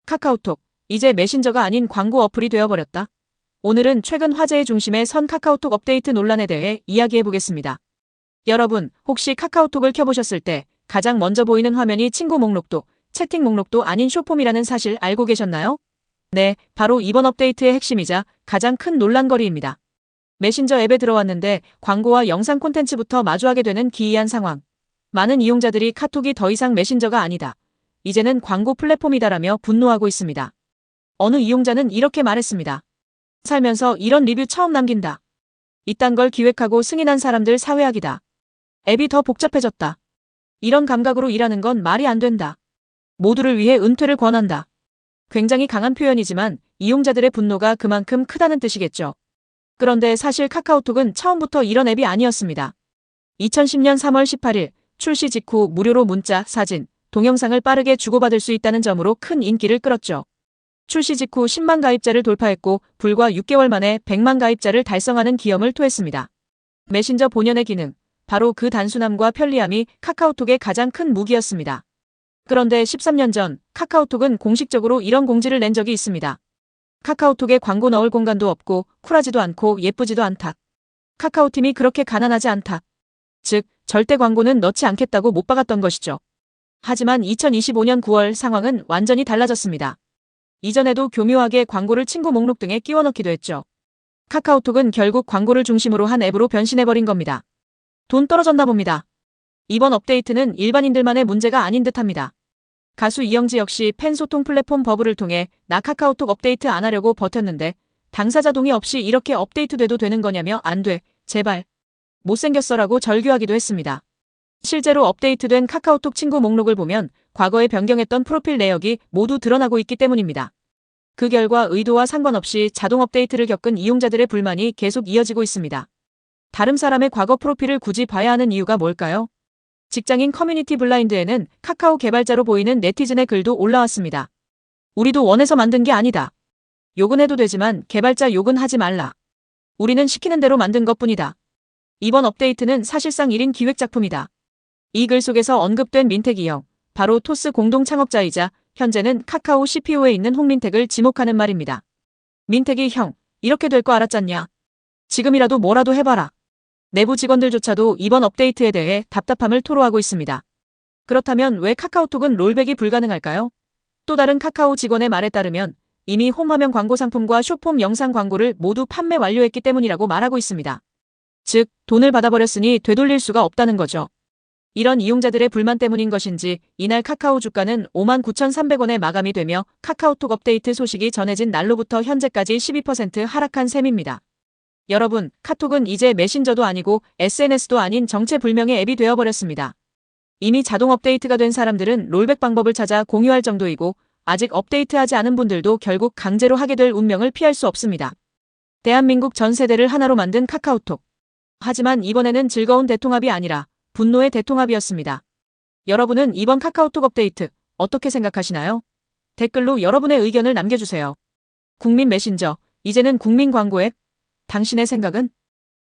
카카오톡, 이제 메신저가 아닌 광고 어플이 되어버렸다. 오늘은 최근 화제의 중심에 선 카카오톡 업데이트 논란에 대해 이야기해보겠습니다. 여러분, 혹시 카카오톡을 켜보셨을 때 가장 먼저 보이는 화면이 친구 목록도, 채팅 목록도 아닌 쇼폼이라는 사실 알고 계셨나요? 네, 바로 이번 업데이트의 핵심이자 가장 큰 논란거리입니다. 메신저 앱에 들어왔는데 광고와 영상 콘텐츠부터 마주하게 되는 기이한 상황. 많은 이용자들이 카톡이 더 이상 메신저가 아니다. 이제는 광고 플랫폼이다라며 분노하고 있습니다. 어느 이용자는 이렇게 말했습니다. 살면서 이런 리뷰 처음 남긴다. 이딴 걸 기획하고 승인한 사람들 사회악이다. 앱이 더 복잡해졌다. 이런 감각으로 일하는 건 말이 안 된다. 모두를 위해 은퇴를 권한다. 굉장히 강한 표현이지만 이용자들의 분노가 그만큼 크다는 뜻이겠죠. 그런데 사실 카카오톡은 처음부터 이런 앱이 아니었습니다. 2010년 3월 18일 출시 직후 무료로 문자, 사진, 동영상을 빠르게 주고받을 수 있다는 점으로 큰 인기를 끌었죠. 출시 직후 10만 가입자를 돌파했고 불과 6개월 만에 100만 가입자를 달성하는 기염을 토했습니다. 메신저 본연의 기능, 바로 그 단순함과 편리함이 카카오톡의 가장 큰 무기였습니다. 그런데 13년 전 카카오톡은 공식적으로 이런 공지를 낸 적이 있습니다. 카카오톡에 광고 넣을 공간도 없고 쿨하지도 않고 예쁘지도 않다. 카카오팀이 그렇게 가난하지 않다. 즉, 절대 광고는 넣지 않겠다고 못 박았던 것이죠. 하지만 2025년 9월 상황은 완전히 달라졌습니다. 이전에도 교묘하게 광고를 친구 목록 등에 끼워 넣기도 했죠. 카카오톡은 결국 광고를 중심으로 한 앱으로 변신해버린 겁니다. 돈 떨어졌나 봅니다. 이번 업데이트는 일반인들만의 문제가 아닌 듯합니다. 가수 이영지 역시 팬 소통 플랫폼 버블을 통해 나 카카오톡 업데이트 안 하려고 버텼는데 당사자 동의 없이 이렇게 업데이트돼도 되는 거냐며 안 돼, 제발. 못생겼어라고 절규하기도 했습니다. 실제로 업데이트된 카카오톡 친구 목록을 보면 과거에 변경했던 프로필 내역이 모두 드러나고 있기 때문입니다. 그 결과 의도와 상관없이 자동 업데이트를 겪은 이용자들의 불만이 계속 이어지고 있습니다. 다른 사람의 과거 프로필을 굳이 봐야 하는 이유가 뭘까요? 직장인 커뮤니티 블라인드에는 카카오 개발자로 보이는 네티즌의 글도 올라왔습니다. 우리도 원해서 만든 게 아니다. 욕은 해도 되지만 개발자 욕은 하지 말라. 우리는 시키는 대로 만든 것뿐이다. 이번 업데이트는 사실상 1인 기획작품이다. 이 글 속에서 언급된 민택이 형, 바로 토스 공동 창업자이자 현재는 카카오 CPO에 있는 홍민택을 지목하는 말입니다. 민택이 형, 이렇게 될 거 알았잖냐. 지금이라도 뭐라도 해봐라. 내부 직원들조차도 이번 업데이트에 대해 답답함을 토로하고 있습니다. 그렇다면 왜 카카오톡은 롤백이 불가능할까요? 또 다른 카카오 직원의 말에 따르면 이미 홈화면 광고 상품과 쇼폼 영상 광고를 모두 판매 완료했기 때문이라고 말하고 있습니다. 즉, 돈을 받아버렸으니 되돌릴 수가 없다는 거죠. 이런 이용자들의 불만 때문인 것인지 이날 카카오 주가는 59,300원에 마감이 되며 카카오톡 업데이트 소식이 전해진 날로부터 현재까지 12% 하락한 셈입니다. 여러분, 카톡은 이제 메신저도 아니고 SNS도 아닌 정체불명의 앱이 되어버렸습니다. 이미 자동 업데이트가 된 사람들은 롤백 방법을 찾아 공유할 정도이고 아직 업데이트하지 않은 분들도 결국 강제로 하게 될 운명을 피할 수 없습니다. 대한민국 전 세대를 하나로 만든 카카오톡. 하지만 이번에는 즐거운 대통합이 아니라 분노의 대통합이었습니다. 여러분은 이번 카카오톡 업데이트 어떻게 생각하시나요? 댓글로 여러분의 의견을 남겨주세요. 국민 메신저, 이제는 국민 광고 앱. 당신의 생각은?